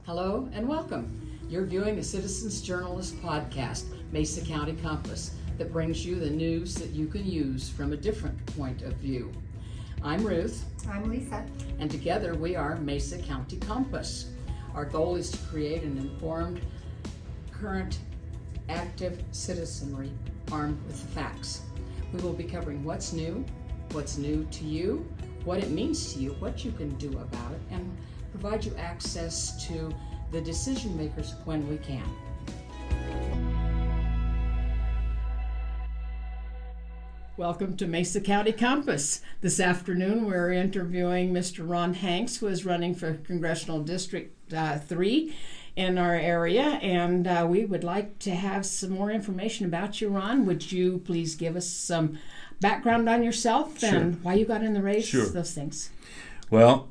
Hello and welcome. You're viewing the Citizens Journalist podcast, Mesa County Compass, that brings you the news that you can use from a different point of view. I'm Ruth. I'm Lisa. And together we are Mesa County Compass. Our goal is to create an informed, current, active citizenry armed with the facts. We will be covering what's new to you, what it means to you, what you can do about it, and provide you access to the decision makers when we can. Welcome to Mesa County Compass. This afternoon we're interviewing Mr. Ron Hanks, who is running for Congressional District 3 in our area, and we would like to have some more information about you, Ron. Would you please give us some background on yourself and why you got in the race, those things? Well,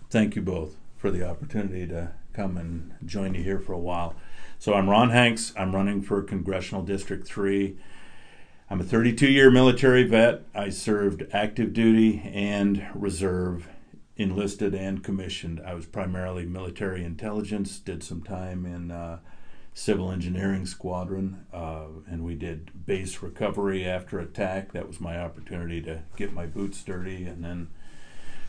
thank you both for the opportunity to come and join you here for a while. So I'm Ron Hanks. I'm running for Congressional District 3. I'm a 32-year military vet. I served active duty and reserve, enlisted and commissioned. I was primarily military intelligence, did some time in civil engineering squadron, and we did base recovery after attack. That was my opportunity to get my boots dirty. And then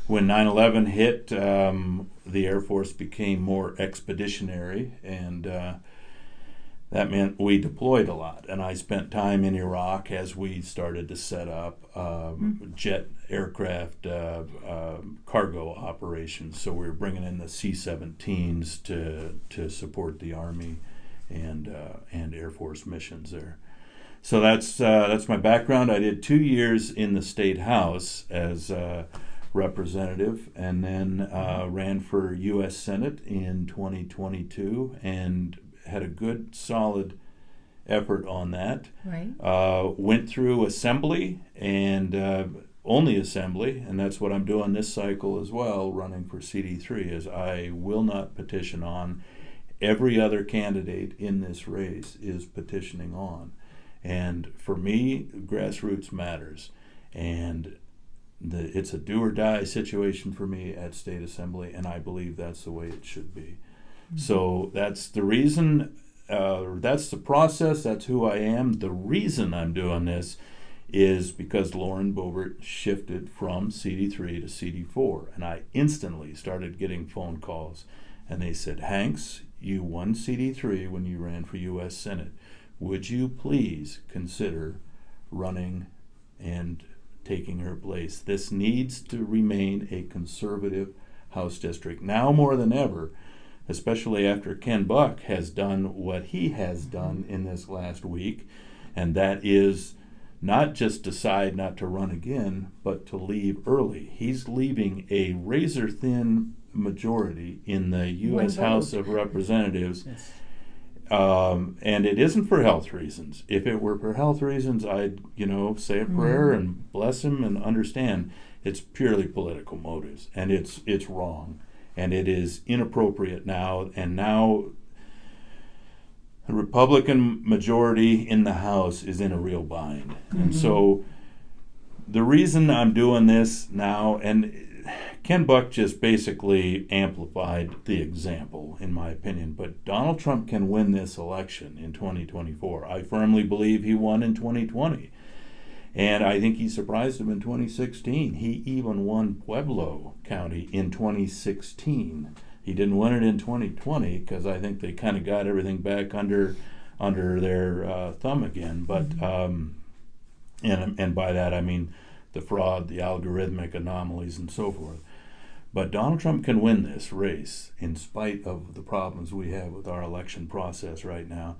when 9/11 hit, the Air Force became more expeditionary, and that meant we deployed a lot. And I spent time in Iraq as we started to set up jet aircraft cargo operations. So we were bringing in the C-17s to support the Army and Air Force missions there. So that's my background. I did 2 years in the State House as representative, and then ran for U.S. Senate in 2022 and had a good, solid effort on that. Right. Went through assembly and only assembly, and that's what I'm doing this cycle as well, running for CD3, is I will not petition on. Every other candidate in this race is petitioning on. And for me, grassroots matters. And it's a do or die situation for me at State Assembly, and I believe that's the way it should be. Mm-hmm. So that's the reason, that's the process, that's who I am. The reason I'm doing this is because Lauren Boebert shifted from CD3 to CD4, and I instantly started getting phone calls, and they said, "Hanks, you won CD3 when you ran for U.S. Senate. Would you please consider running and taking her place? This needs to remain a conservative House district now more than ever, especially after Ken Buck has done what he has done in this last week, and that is not just decide not to run again, but to leave early. He's leaving a razor-thin majority in the U.S. House of Representatives. Yes. And it isn't for health reasons. If it were for health reasons, I'd, say a prayer and bless him and understand. It's purely political motives, and it's wrong, and it is inappropriate now. And now the Republican majority in the House is in a real bind. Mm-hmm. And so the reason I'm doing this now, and Ken Buck just basically amplified the example, in my opinion. But Donald Trump can win this election in 2024. I firmly believe he won in 2020. And I think he surprised him in 2016. He even won Pueblo County in 2016. He didn't win it in 2020 because I think they kind of got everything back under their thumb again. But and by that I mean the fraud, the algorithmic anomalies, and so forth. But Donald Trump can win this race in spite of the problems we have with our election process right now.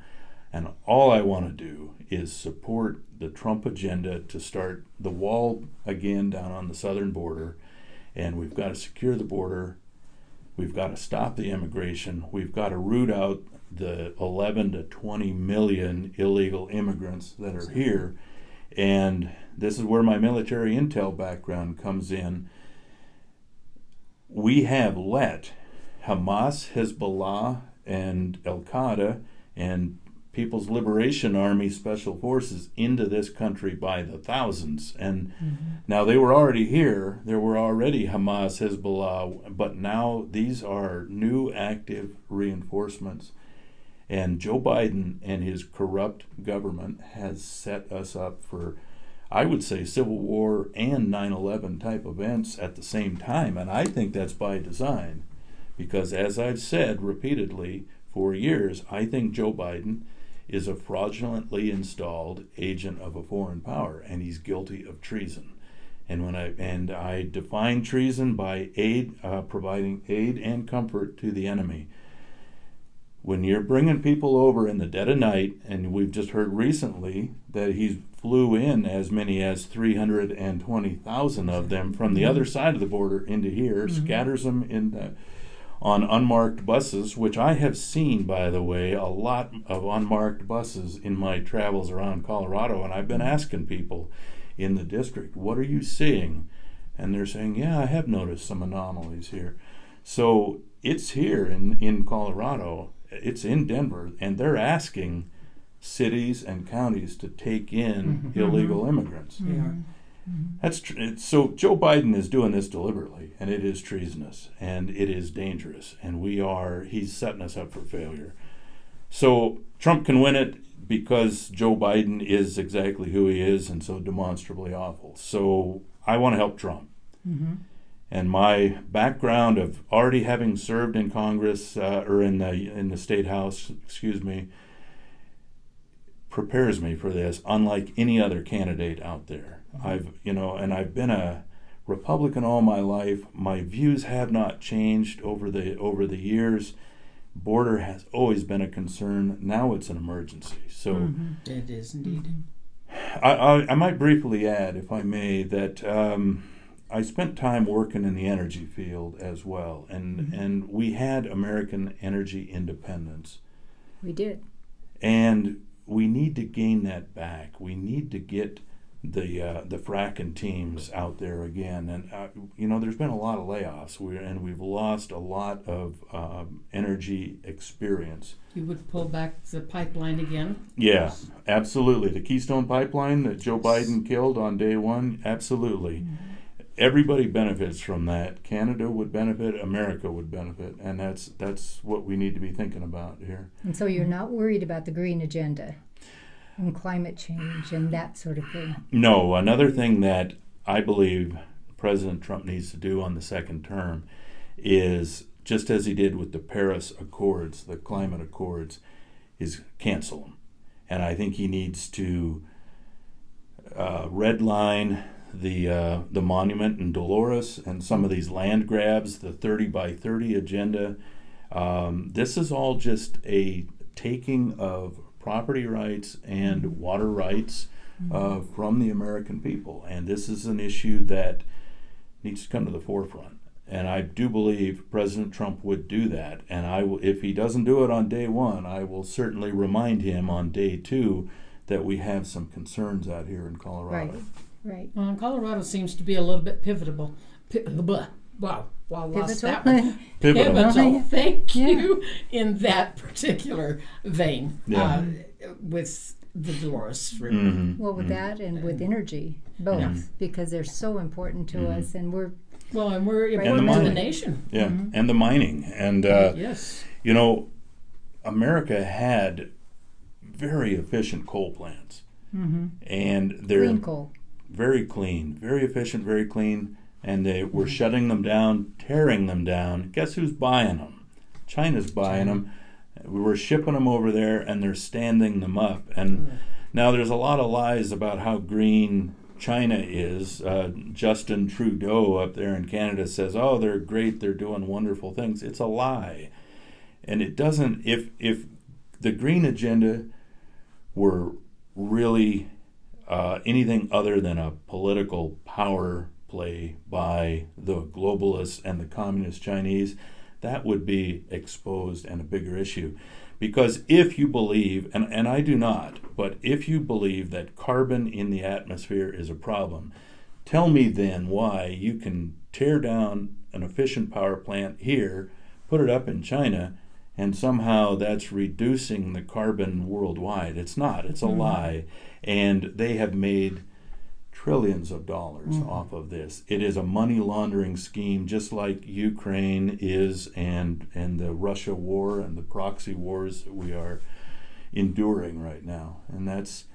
And all I want to do is support the Trump agenda to start the wall again down on the southern border. And we've got to secure the border. We've got to stop the immigration. We've got to root out the 11 to 20 million illegal immigrants that are here. And this is where my military intel background comes in. We have let Hamas, Hezbollah, and Al-Qaeda, and People's Liberation Army Special Forces into this country by the thousands. And now they were already here. There were already Hamas, Hezbollah, but now these are new active reinforcements. And Joe Biden and his corrupt government has set us up for, I would say, Civil War and 9/11 type events at the same time. And I think that's by design. Because as I've said repeatedly for years, I think Joe Biden is a fraudulently installed agent of a foreign power, and he's guilty of treason. And I define treason by providing aid and comfort to the enemy. When you're bringing people over in the dead of night, and we've just heard recently that he flew in as many as 320,000 of them from the other side of the border into here, scatters them on unmarked buses, which I have seen, by the way, a lot of unmarked buses in my travels around Colorado, and I've been asking people in the district, what are you seeing? And they're saying, yeah, I have noticed some anomalies here. So it's here in Colorado, it's in Denver, and they're asking cities and counties to take in illegal immigrants. They are. So Joe Biden is doing this deliberately, and it is treasonous, and it is dangerous, and he's setting us up for failure. So Trump can win it because Joe Biden is exactly who he is and so demonstrably awful. So I want to help Trump. And my background of already having served in Congress or in the State House, prepares me for this, unlike any other candidate out there. I've been a Republican all my life. My views have not changed over the years. Border has always been a concern. Now it's an emergency. So it is indeed. I might briefly add, if I may, that I spent time working in the energy field as well, and we had American energy independence. We did. And we need to gain that back. We need to get the fracking teams out there again. And there's been a lot of layoffs, and we've lost a lot of energy experience. You would pull back the pipeline again? Yeah, absolutely. The Keystone Pipeline that Joe Biden killed on day one, absolutely. Everybody benefits from that. Canada would benefit, America would benefit, and that's what we need to be thinking about here. And so you're not worried about the green agenda and climate change and that sort of thing? No. Another thing that I believe President Trump needs to do on the second term is, just as he did with the Paris Accords, the climate accords, is cancel them. And I think he needs to redline the monument in Dolores and some of these land grabs, the 30 by 30 agenda. This is all just a taking of property rights and water rights from the American people. And this is an issue that needs to come to the forefront. And I do believe President Trump would do that. And if he doesn't do it on day one, I will certainly remind him on day two that we have some concerns out here in Colorado. Right. Well, Colorado seems to be a little bit pivotal. Wow, lost that one. Pivotal. Thank you. In that particular vein, with the Dolores River. Well, with that and with energy, both, because they're so important to us, and we're important to the nation. Yeah, and the mining, and yes, America had very efficient coal plants, and they're clean coal. Very clean, very efficient, very clean, and they were shutting them down, tearing them down. Guess who's buying them? China's buying them. We were shipping them over there, and they're standing them up. And now there's a lot of lies about how green China is. Justin Trudeau up there in Canada says, oh, they're great, they're doing wonderful things. It's a lie. And it doesn't, if the green agenda were really anything other than a political power play by the globalists and the communist Chinese, that would be exposed and a bigger issue. Because if you believe, and I do not, but if you believe that carbon in the atmosphere is a problem, tell me then why you can tear down an efficient power plant here, put it up in China, and somehow that's reducing the carbon worldwide. It's not. It's a lie. And they have made trillions of dollars off of this. It is a money laundering scheme, just like Ukraine is, and the Russia war and the proxy wars that we are enduring right now. And that's,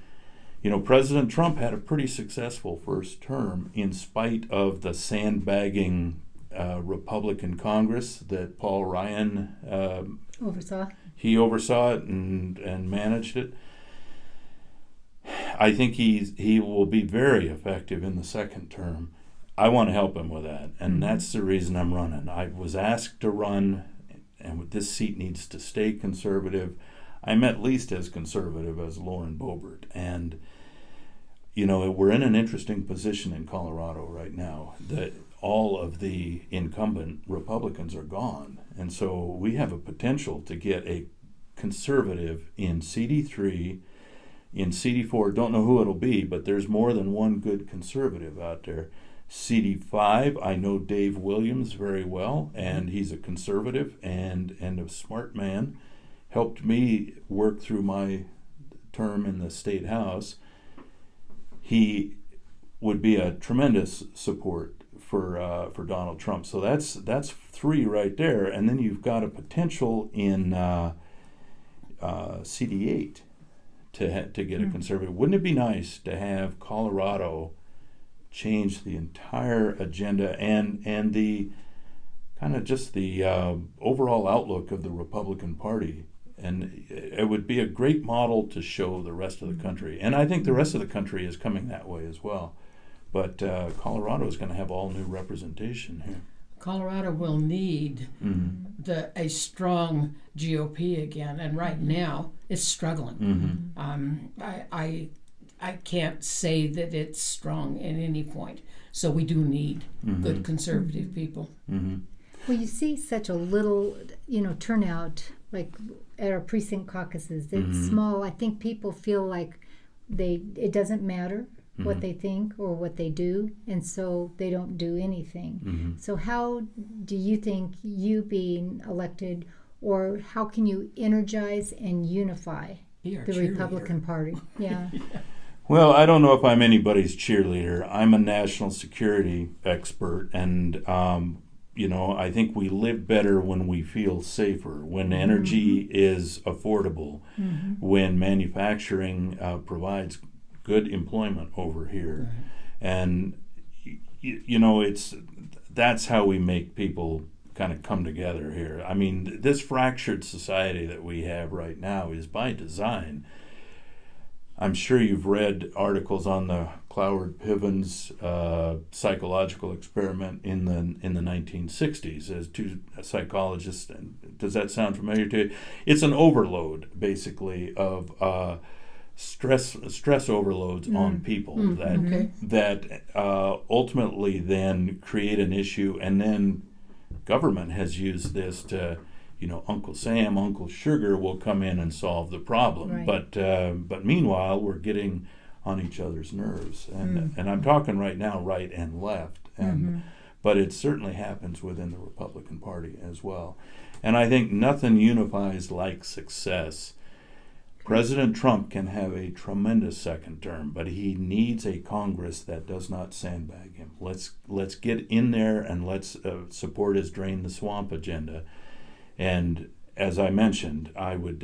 President Trump had a pretty successful first term in spite of the sandbagging Republican Congress that Paul Ryan Oversaw. He oversaw it and managed it. I think he will be very effective in the second term. I want to help him with that, and that's the reason I'm running. I was asked to run, and this seat needs to stay conservative. I'm at least as conservative as Lauren Boebert, and we're in an interesting position in Colorado right now that all of the incumbent Republicans are gone, and so we have a potential to get a conservative in CD3. In CD4, don't know who it'll be, but there's more than one good conservative out there. CD5, I know Dave Williams very well, and he's a conservative and a smart man. Helped me work through my term in the State House. He would be a tremendous support for Donald Trump. So that's 3 right there, and then you've got a potential in CD8. To get a conservative. Wouldn't it be nice to have Colorado change the entire agenda and the kind of just the overall outlook of the Republican Party? And it would be a great model to show the rest of the country. And I think the rest of the country is coming that way as well. But Colorado is going to have all new representation here. Colorado will need a strong GOP again, and right now it's struggling. I can't say that it's strong at any point. So we do need good conservative people. Well, you see such a little, turnout, like at our precinct caucuses. It's small. I think people feel like it doesn't matter what they think or what they do, and so they don't do anything. So how do you think you being elected, or how can you energize and unify the Republican Party? Yeah. Well, I don't know if I'm anybody's cheerleader. I'm a national security expert, and I think we live better when we feel safer, when energy is affordable, when manufacturing provides good employment over here. And that's how we make people kind of come together here. I mean, this fractured society that we have right now is by design. I'm sure you've read articles on the Cloward-Pivens psychological experiment in the 1960s as 2 psychologists. And does that sound familiar to you? It's an overload, basically, of stress overloads on people that ultimately then create an issue, and then government has used this to, Uncle Sam, Uncle Sugar will come in and solve the problem. Right. But meanwhile, we're getting on each other's nerves, and I'm talking right now, right and left, but it certainly happens within the Republican Party as well. And I think nothing unifies like success. President Trump can have a tremendous second term, but he needs a Congress that does not sandbag him. Let's get in there and let's support his drain the swamp agenda. And as I mentioned, I would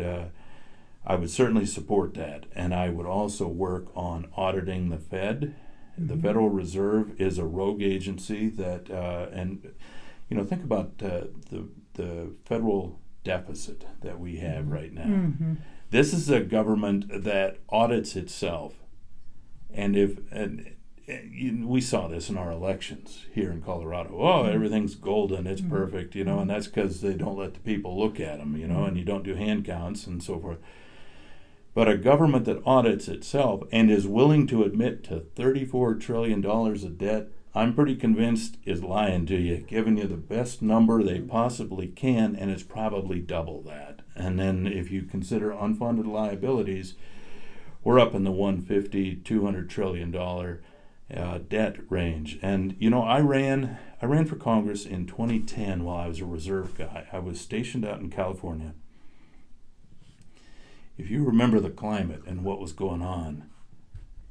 certainly support that, and I would also work on auditing the Fed. The Federal Reserve is a rogue agency that, think about the federal deficit that we have right now. This is a government that audits itself, and we saw this in our elections here in Colorado. Oh, everything's golden, it's perfect, and that's because they don't let the people look at them, and you don't do hand counts and so forth. But a government that audits itself and is willing to admit to $34 trillion of debt, I'm pretty convinced is lying to you, giving you the best number they possibly can, and it's probably double that. And then if you consider unfunded liabilities, we're up in the $150, $200 trillion debt range. And I ran for Congress in 2010 while I was a reserve guy. I was stationed out in California, if you remember the climate and what was going on,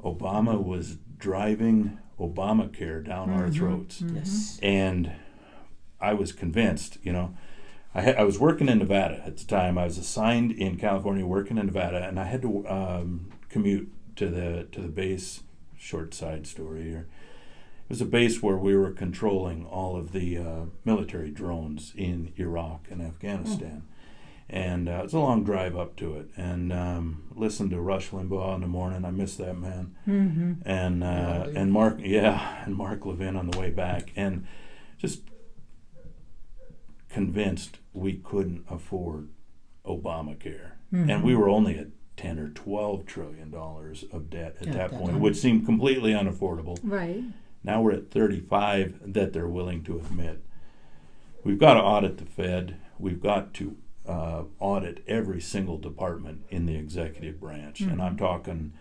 Obama was driving Obamacare down our throats. Yes. And I was convinced, I was working in Nevada at the time. I was assigned in California working in Nevada, and I had to commute to the base. Short side story here. It was a base where we were controlling all of the military drones in Iraq and Afghanistan. And it was a long drive up to it. And listened to Rush Limbaugh in the morning. I miss that man. And Mark Levin on the way back. And just convinced we couldn't afford Obamacare. And we were only at 10 or 12 trillion dollars of debt at that point, which seemed completely unaffordable. Right. Now we're at 35 that they're willing to admit. We've got to audit the Fed. We've got to audit every single department in the executive branch. And I'm talking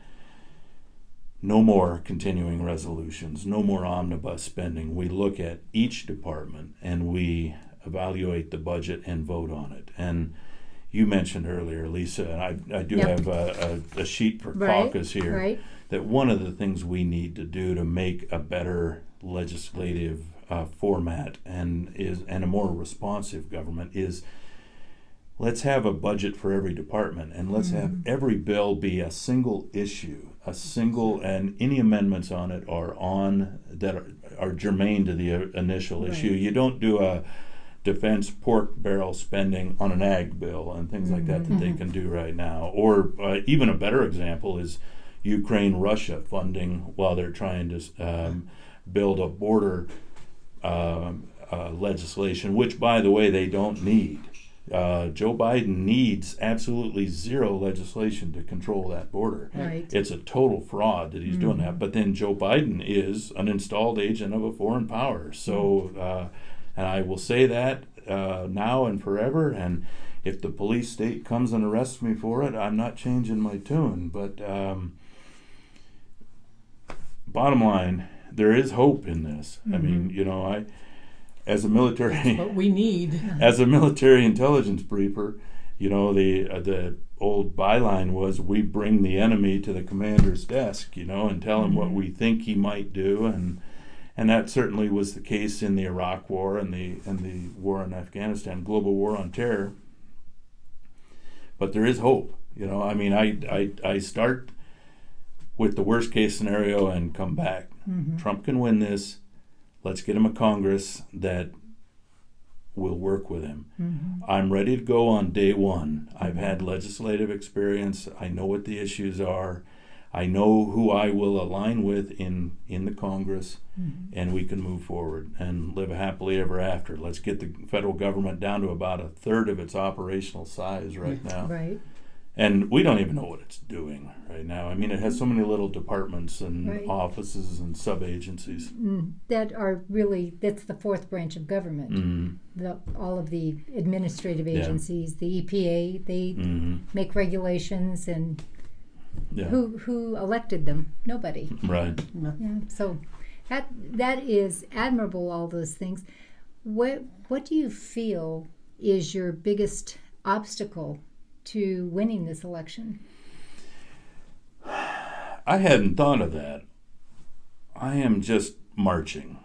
no more continuing resolutions, no more omnibus spending. We look at each department and we evaluate the budget and vote on it. And you mentioned earlier, Lisa, and I do have a sheet for caucus here, that one of the things we need to do to make a better legislative format and a more responsive government is, let's have a budget for every department, and let's have every bill be a single issue, and any amendments on it are germane to the initial issue. You don't do a defense pork barrel spending on an ag bill and things like that they can do right now. Or even a better example is Ukraine-Russia funding while they're trying to build a border legislation, which, by the way, they don't need. Joe Biden needs absolutely zero legislation to control that border. Right. It's a total fraud that he's doing that. But then Joe Biden is an installed agent of a foreign power. So, and I will say that now and forever. And if the police state comes and arrests me for it, I'm not changing my tune. But bottom line, there is hope in this. I mean, as a military, that's what we need. As a military intelligence briefer, the old byline was, we bring the enemy to the commander's desk, and tell him what we think he might do, and that certainly was the case in the Iraq War and the war in Afghanistan, global war on terror. But there is hope. I mean, I start with the worst case scenario and come back. Trump can win this. Let's get him a Congress that will work with him. I'm ready to go on day one. I've had legislative experience. I know what the issues are. I know who I will align with in the Congress, and we can move forward and live happily ever after. Let's get the federal government down to about a third of its operational size right now. Right. And we don't even know what it's doing right now. I mean, it has so many little departments and offices and sub-agencies. That's the fourth branch of government. All of the administrative agencies, the EPA, they make regulations, and who elected them? Nobody. Right. Yeah, so that is admirable, all those things. What do you feel is your biggest obstacle to winning this election? I hadn't thought of that. I am just marching,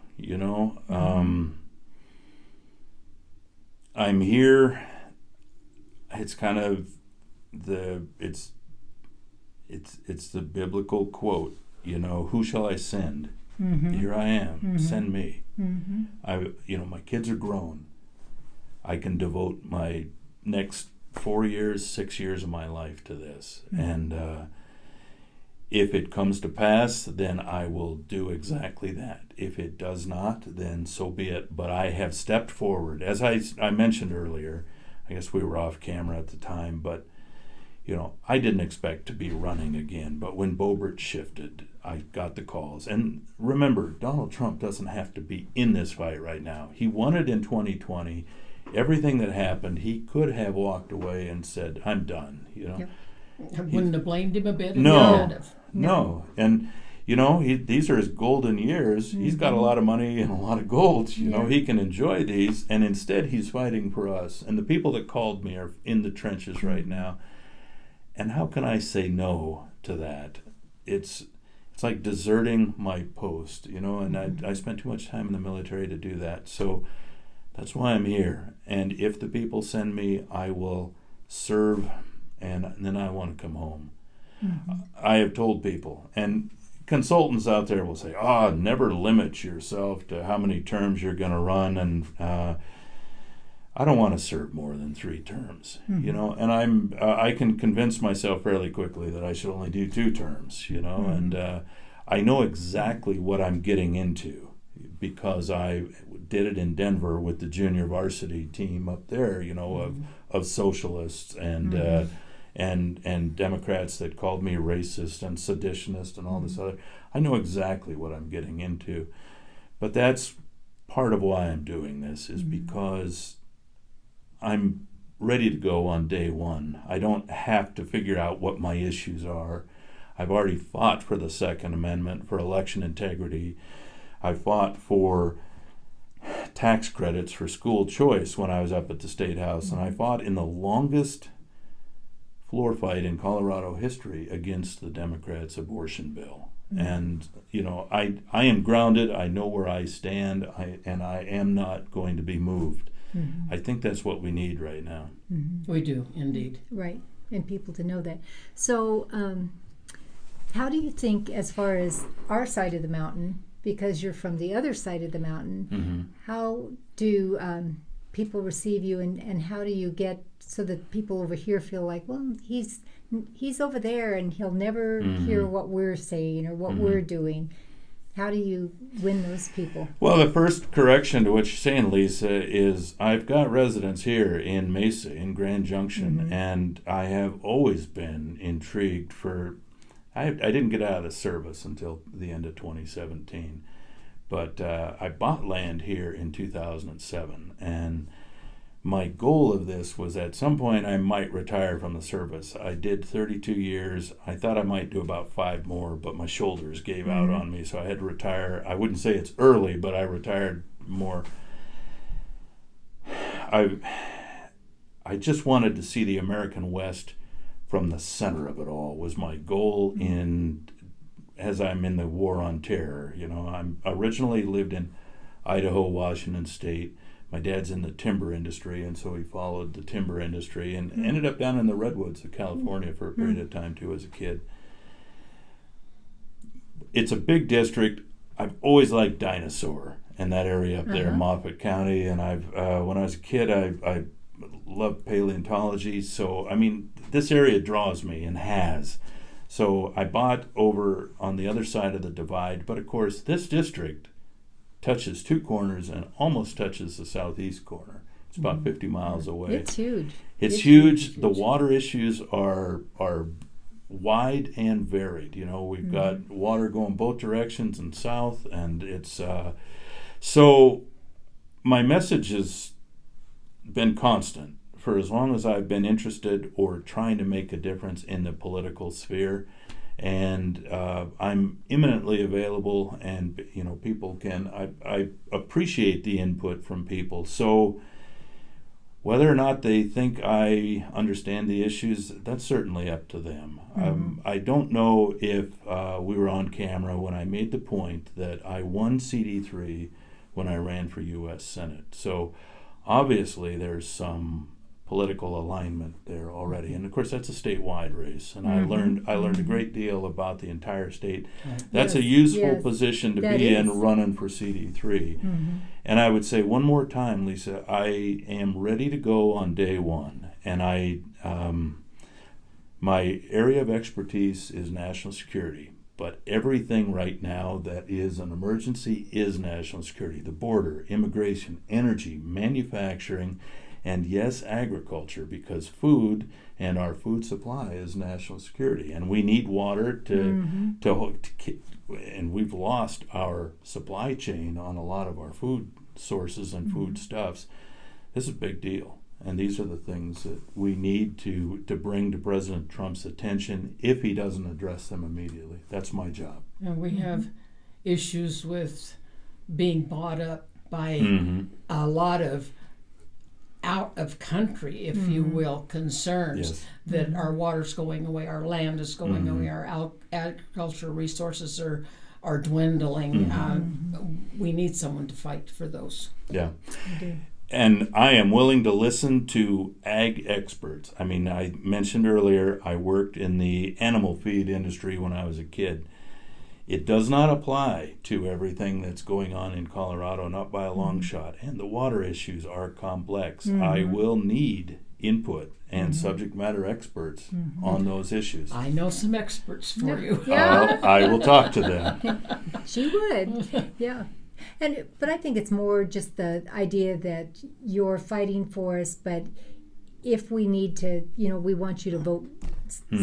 I'm here. It's kind of it's the biblical quote, who shall I send? Here I am, send me. My kids are grown. I can devote my next 4 years, 6 years of my life to this. And if it comes to pass, then I will do exactly that. If it does not, then so be it. But I have stepped forward. As I mentioned earlier, I guess we were off camera at the time, but I didn't expect to be running again. But when Boebert shifted, I got the calls. And remember, Donald Trump doesn't have to be in this fight right now. He won it in 2020. Everything that happened, he could have walked away and said, I'm done. I wouldn't have blamed him a bit. No. And, these are his golden years. He's got a lot of money and a lot of gold. He can enjoy these. And instead, he's fighting for us. And the people that called me are in the trenches right now. And how can I say no to that? It's like deserting my post, you know, and I spent too much time in the military to do that. So that's why I'm here. And if the people send me, I will serve, and then I want to come home. I have told people, and consultants out there will say, never limit yourself to how many terms you're going to run, and I don't want to serve more than 3 terms, you know, and I can convince myself fairly quickly that I should only do 2 terms, you know, and I know exactly what I'm getting into because I did it in Denver with the junior varsity team up there, you know, of socialists and Democrats that called me racist and seditionist and all this other. I know exactly what I'm getting into, but that's part of why I'm doing this is because I'm ready to go on day one. I don't have to figure out what my issues are. I've already fought for the Second Amendment, for election integrity. I fought for tax credits for school choice when I was up at the State House, and I fought in the longest floor fight in Colorado history against the Democrats' abortion bill. And, you know, I am grounded. I know where I stand, and I am not going to be moved. I think that's what we need right now. We do, indeed. Right, and people to know that. So how do you think, as far as our side of the mountain, because you're from the other side of the mountain, how do people receive you, and how do you get so that people over here feel like, well, he's over there and he'll never hear what we're saying or what we're doing? How do you win those people? Well, the first correction to what you're saying, Lisa, is I've got residents here in Mesa, in Grand Junction, and I have always been intrigued for... I didn't get out of the service until the end of 2017, but I bought land here in 2007, and my goal of this was at some point I might retire from the service. I did 32 years. I thought I might do about 5 more, but my shoulders gave out on me, so I had to retire. I wouldn't say it's early, but I retired more. I just wanted to see the American West from the center of it all was my goal as I'm in the war on terror. You know, I'm originally lived in Idaho, Washington State. My dad's in the timber industry, and so he followed the timber industry and ended up down in the redwoods of California for a period of time too as a kid. It's a big district. I've always liked dinosaur in that area up there in Moffat County, and when I was a kid I loved paleontology, so I mean this area draws me and has. So I bought over on the other side of the divide, but of course this district touches 2 corners and almost touches the southeast corner. It's about 50 miles away. It's huge. It's huge. The water issues are wide and varied. You know, we've got water going both directions and south, and it's so my message has been constant for as long as I've been interested or trying to make a difference in the political sphere. And I'm imminently available, and you know, people can. I appreciate the input from people. So whether or not they think I understand the issues, that's certainly up to them. I don't know if we were on camera when I made the point that I won CD3 when I ran for U.S. Senate. So obviously there's some political alignment there already, and of course that's a statewide race, and I learned a great deal about the entire state. That's a useful position to be in running for CD3. And I would say one more time, Lisa, I am ready to go on day one, and my area of expertise is national security, but everything right now that is an emergency is national security: the border, immigration, energy, manufacturing, and yes, agriculture, because food and our food supply is national security, and we need water to and we've lost our supply chain on a lot of our food sources and foodstuffs. This is a big deal, and these are the things that we need to bring to President Trump's attention if he doesn't address them immediately. That's my job. And we have issues with being bought up by a lot of out of country, if you will, concerns Yes. that our water's going away, our land is going away, our agricultural resources are dwindling. We need someone to fight for those. Yeah. And I am willing to listen to ag experts. I mean, I mentioned earlier I worked in the animal feed industry when I was a kid. It does not apply to everything that's going on in Colorado, not by a long shot. And the water issues are complex. I will need input and subject matter experts on those issues. I know some experts for you. Yeah. I will talk to them. She would, yeah. But I think it's more just the idea that you're fighting for us, but if we need to, we want you to vote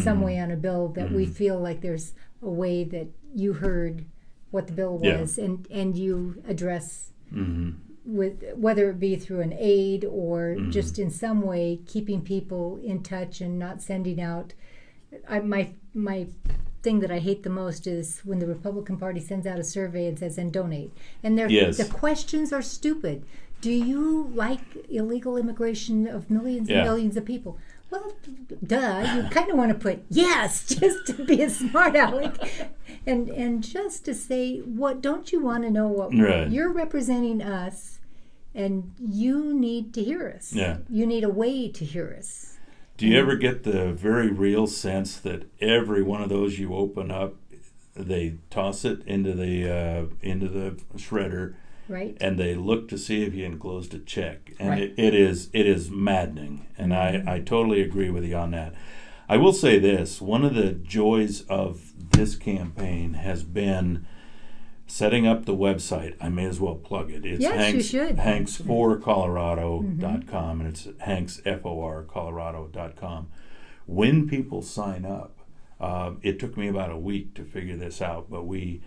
some way on a bill that we feel like there's a way that you heard what the bill was and you address with whether it be through an aid or just in some way keeping people in touch and not sending out. My thing that I hate the most is when the Republican Party sends out a survey and says, and donate. And the questions are stupid. Do you like illegal immigration of millions and millions of people? Well, duh. You kind of want to put yes, just to be a smart aleck, and just to say, what don't you want to know what you're representing us, and you need to hear us. Yeah. You need a way to hear us. Do you ever get the very real sense that every one of those you open up, they toss it into the shredder, right? And they look to see if you enclosed a check, and it is maddening. And I totally agree with you on that. I will say this: one of the joys of this campaign has been setting up the website. I may as well plug it. It's you should. hanksforcolorado.com, and it's hanksforcolorado.com. When people sign up, it took me about a week to figure this out, but we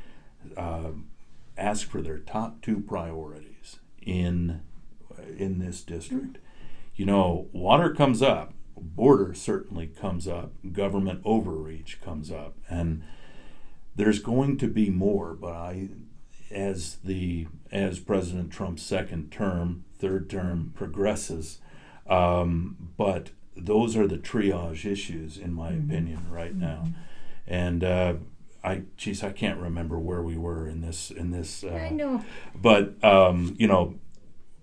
ask for their top 2 priorities in this district. Water comes up, border certainly comes up, government overreach comes up, and there's going to be more, but as President Trump's third term progresses, but those are the triage issues, in my opinion, right now. And I can't remember where we were in this. I know. But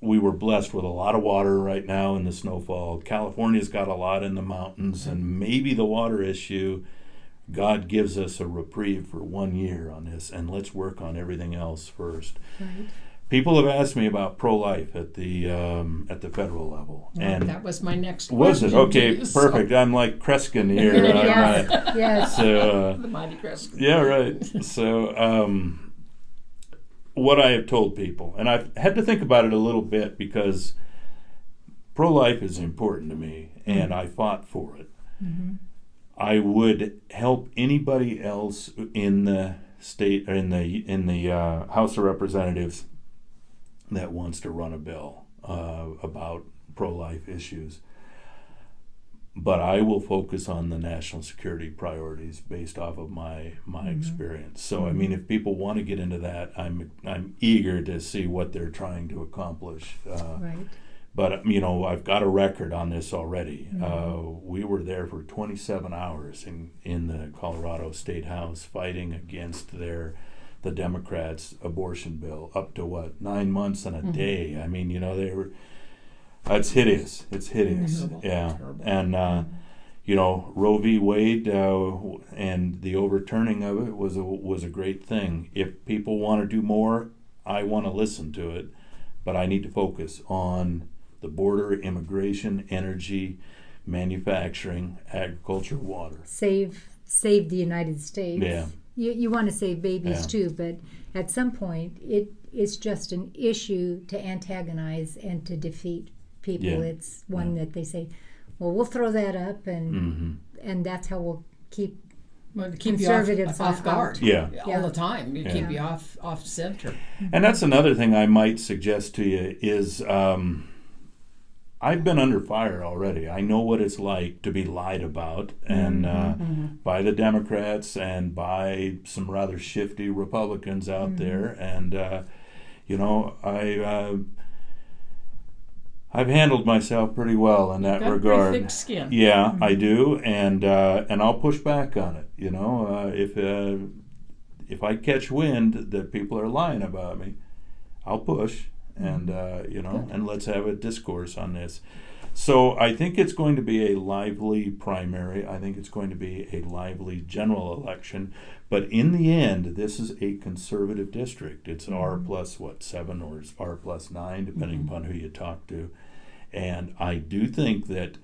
we were blessed with a lot of water right now in the snowfall. California's got a lot in the mountains, and maybe the water issue. God gives us a reprieve for 1 year on this, and let's work on everything else first. Right. People have asked me about pro-life at the federal level, and that was my next question. Was it? Okay, perfect. So. I'm like Kreskin here. Yes. So, the mighty Kreskin. Yeah, right. So, what I have told people, and I've had to think about it a little bit because pro-life is important to me, and I fought for it. I would help anybody else in the state or in the House of Representatives that wants to run a bill about pro-life issues. But I will focus on the national security priorities based off of my experience. So I mean, if people want to get into that, I'm eager to see what they're trying to accomplish. Right. But I've got a record on this already. We were there for 27 hours in the Colorado State House fighting against the Democrats' abortion bill, up to 9 months and a day. I mean, they were. It's hideous. It's hideous. Terrible. Yeah. Terrible. And Roe v. Wade and the overturning of it was a great thing. If people want to do more, I want to listen to it, but I need to focus on the border, immigration, energy, manufacturing, agriculture, water. Save the United States. Yeah. You want to save babies too, but at some point it's just an issue to antagonize and to defeat people. Yeah. It's one that they say, well, we'll throw that up, and that's how we'll keep conservatives you off guard. All the time. You keep you off center. And that's another thing I might suggest to you is I've been under fire already. I know what it's like to be lied about, and by the Democrats and by some rather shifty Republicans out there. And I've handled myself pretty well in that Got regard. pretty thick skin. Yeah, I do, and I'll push back on it. You know, if I catch wind that people are lying about me, I'll push, and and let's have a discourse on this. So I think it's going to be a lively primary. I think it's going to be a lively general election. But in the end, this is a conservative district. It's R plus 7 or R plus 9, depending upon who you talk to. And I do think that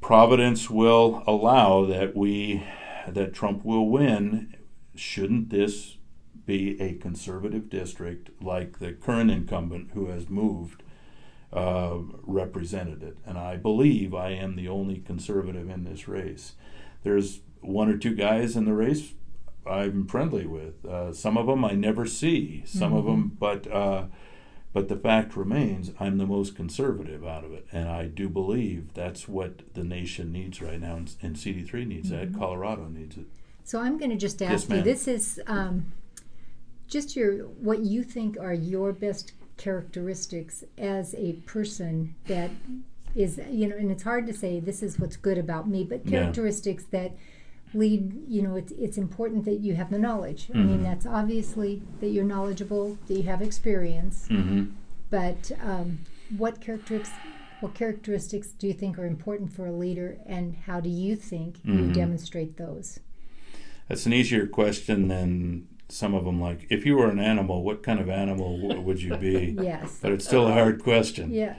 Providence will allow that Trump will win. Shouldn't this be a conservative district like the current incumbent who has moved represented it? And I believe I am the only conservative in this race. There's one or two guys in the race I'm friendly with. Some of them I never see. Some of them, but the fact remains, I'm the most conservative out of it, and I do believe that's what the nation needs right now, and CD3 needs that. Colorado needs it. So I'm going to just Yes, ask you. ma'am. This is just what you think are your best characteristics as a person that is, and it's hard to say this is what's good about me, but characteristics that lead, it's important that you have the knowledge. I mean, that's obviously that you're knowledgeable, that you have experience, but what characteristics do you think are important for a leader, and how do you think you demonstrate those? That's an easier question than some of them, like, if you were an animal, what kind of animal would you be? Yes. But it's still a hard question. Yeah.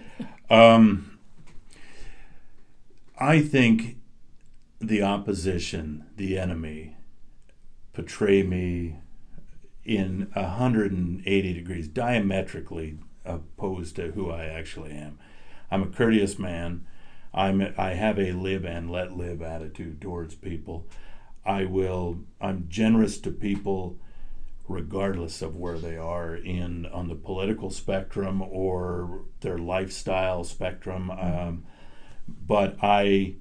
I think the opposition, the enemy, portray me in 180 degrees, diametrically opposed to who I actually am. I'm a courteous man. I have a live and let live attitude towards people. I'm generous to people regardless of where they are on the political spectrum or their lifestyle spectrum. But I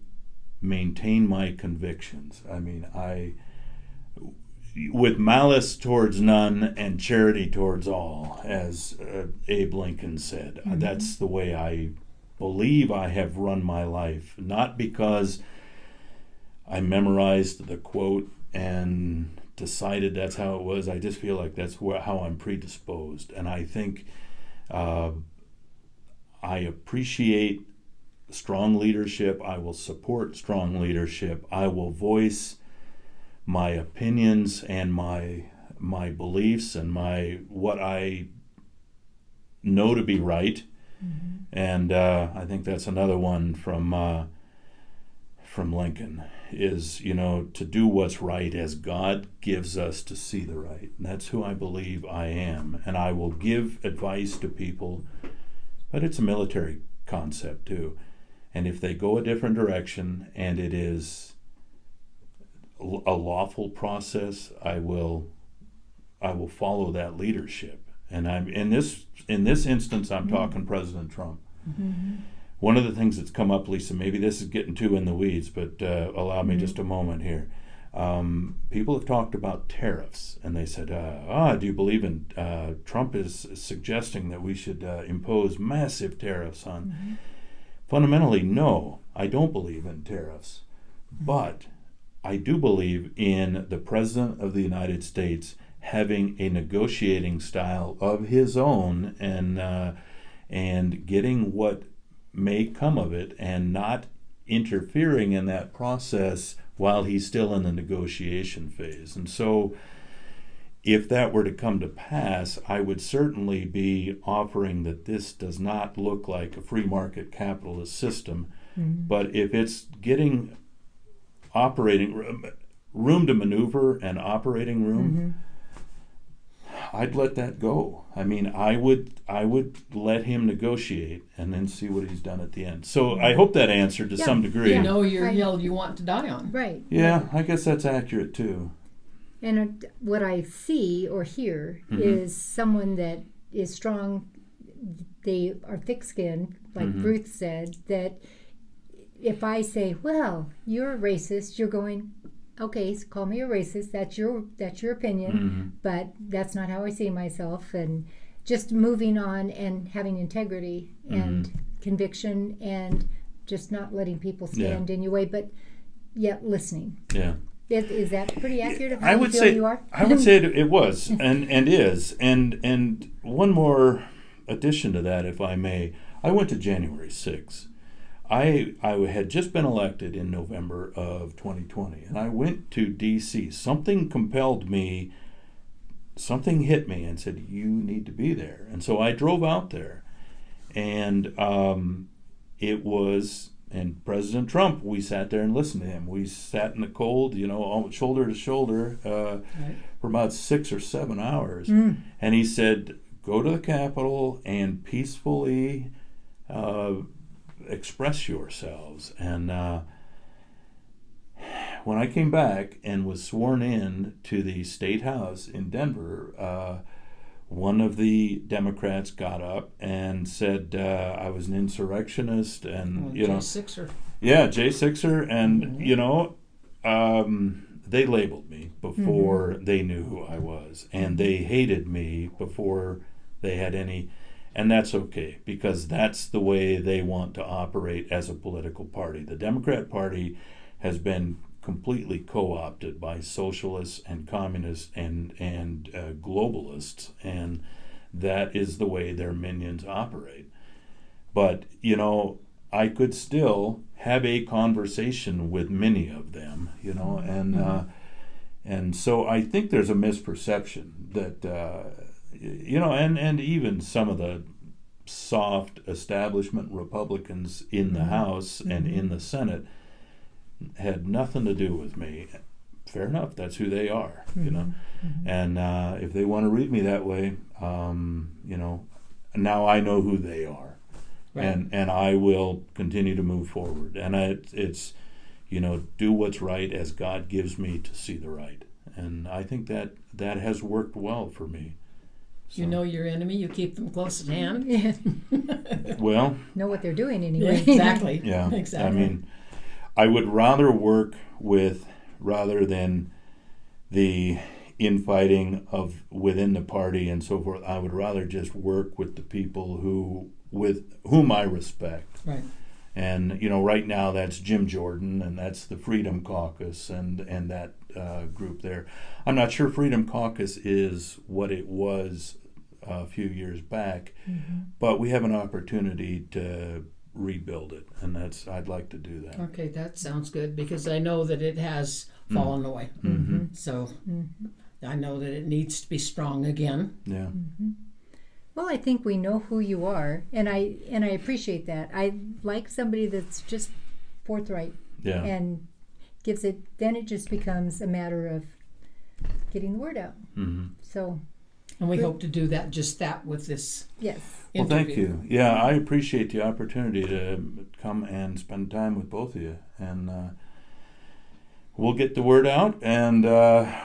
maintain my convictions. I mean, with malice towards none and charity towards all, as Abe Lincoln said. That's the way I believe I have run my life, not because I memorized the quote and decided that's how it was. I just feel like that's how I'm predisposed. And I think I appreciate strong leadership. I will support strong leadership. I will voice my opinions and my beliefs and what I know to be right. And I think that's another one from Lincoln, is to do what's right as God gives us to see the right. And that's who I believe I am. And I will give advice to people, but it's a military concept too. And if they go a different direction and it is a lawful process, I will follow that leadership. And I'm in this instance, I'm talking President Trump. One of the things that's come up, Lisa, maybe this is getting too in the weeds, but allow me just a moment here. People have talked about tariffs, and they said, do you believe in Trump is suggesting that we should impose massive tariffs on? Fundamentally, no, I don't believe in tariffs. But I do believe in the President of the United States having a negotiating style of his own and getting what may come of it and not interfering in that process while he's still in the negotiation phase. And so if that were to come to pass, I would certainly be offering that this does not look like a free market capitalist system. But if it's getting operating room to maneuver and operating room, I'd let that go. I mean, I would let him negotiate and then see what he's done at the end. So I hope that answered to some degree. You know your hill you want to die on. Right. Yeah, I guess that's accurate too. And what I see or hear is someone that is strong. They are thick-skinned, like Ruth said, that if I say, well, you're a racist, you're going, okay, so call me a racist. That's your opinion, but that's not how I see myself. And just moving on and having integrity and conviction and just not letting people stand in your way, but yet listening. Yeah. Is that pretty accurate of how I you would feel say you are? I would say it was and is and one more addition to that, if I may. I went to January 6th. I had just been elected in November of 2020, and I went to D.C. Something compelled me. Something hit me and said, "You need to be there." And so I drove out there, and it was. And President Trump, we sat there and listened to him. We sat in the cold, shoulder to shoulder for about 6 or 7 hours. And he said, go to the Capitol and peacefully express yourselves. And when I came back and was sworn in to the State House in Denver, one of the Democrats got up and said I was an insurrectionist, and Jay Sixer. Yeah, Jay Sixer, and they labeled me before they knew who I was, and they hated me before they had any, and that's okay, because that's the way they want to operate as a political party. The Democrat Party has been completely co-opted by socialists and communists and globalists, and that is the way their minions operate. But I could still have a conversation with many of them, and so I think there's a misperception that and even some of the soft establishment Republicans in the House and in the Senate had nothing to do with me. Fair enough, that's who they are, and if they want to read me that way, now I know who they are. Right. And I will continue to move forward, and it's do what's right as God gives me to see the right, and I think that has worked well for me. So. You know your enemy, you keep them close at hand. Yeah. Well, know what they're doing anyway. Yeah, exactly. Yeah, exactly. I mean, I would rather work rather than the infighting of within the party and so forth. I would rather just work with the people with whom I respect. Right. And right now that's Jim Jordan, and that's the Freedom Caucus, and that group there. I'm not sure Freedom Caucus is what it was a few years back, but we have an opportunity to rebuild it, and I'd like to do that. Okay, that sounds good, because I know that it has fallen away. So I know that it needs to be strong again. Yeah. Well, I think we know who you are, and I appreciate that. I like somebody that's just forthright and gives it. Then it just becomes a matter of getting the word out. So, and we hope to do that with this. Yes. Well, thank you. Yeah, I appreciate the opportunity to come and spend time with both of you, and we'll get the word out, and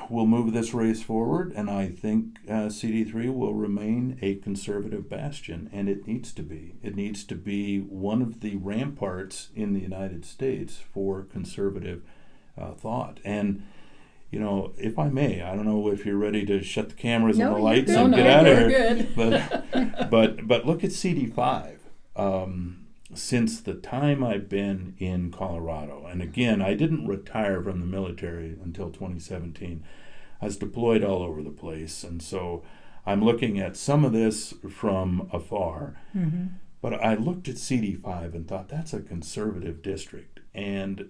we'll move this race forward, and I think CD3 will remain a conservative bastion, and it needs to be. It needs to be one of the ramparts in the United States for conservative thought. And, if I may, I don't know if you're ready to shut the cameras and the lights and get out of here. But look at CD5. Since the time I've been in Colorado, and again, I didn't retire from the military until 2017. I was deployed all over the place, and so I'm looking at some of this from afar. But I looked at CD5 and thought, that's a conservative district, and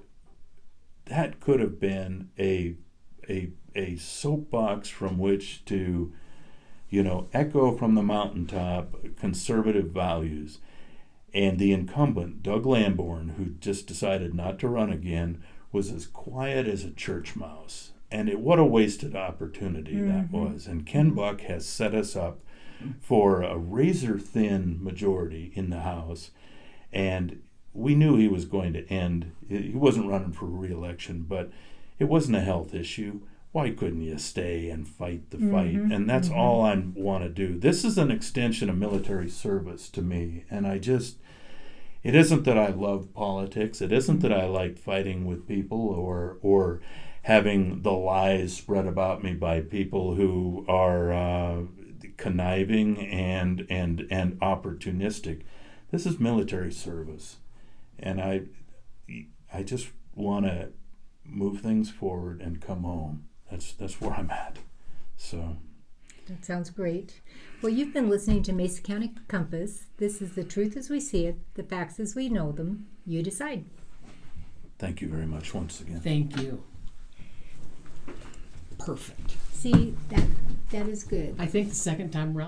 that could have been a soapbox from which to, echo from the mountaintop conservative values. And the incumbent, Doug Lamborn, who just decided not to run again, was as quiet as a church mouse. And what a wasted opportunity that was. And Ken Buck has set us up for a razor-thin majority in the House. And we knew he was going to end. He wasn't running for re-election, but it wasn't a health issue. Why couldn't you stay and fight the fight? And that's all I want to do. This is an extension of military service to me. And it isn't that I love politics. It isn't that I like fighting with people or having the lies spread about me by people who are conniving and opportunistic. This is military service, and I just want to move things forward and come home. That's where I'm at. So That sounds great. Well, you've been listening to Mesa County Compass. This is the truth as we see it, the facts as we know them. You decide. thank you very much once again. Thank you. Perfect. See, that is good. I think the second time around.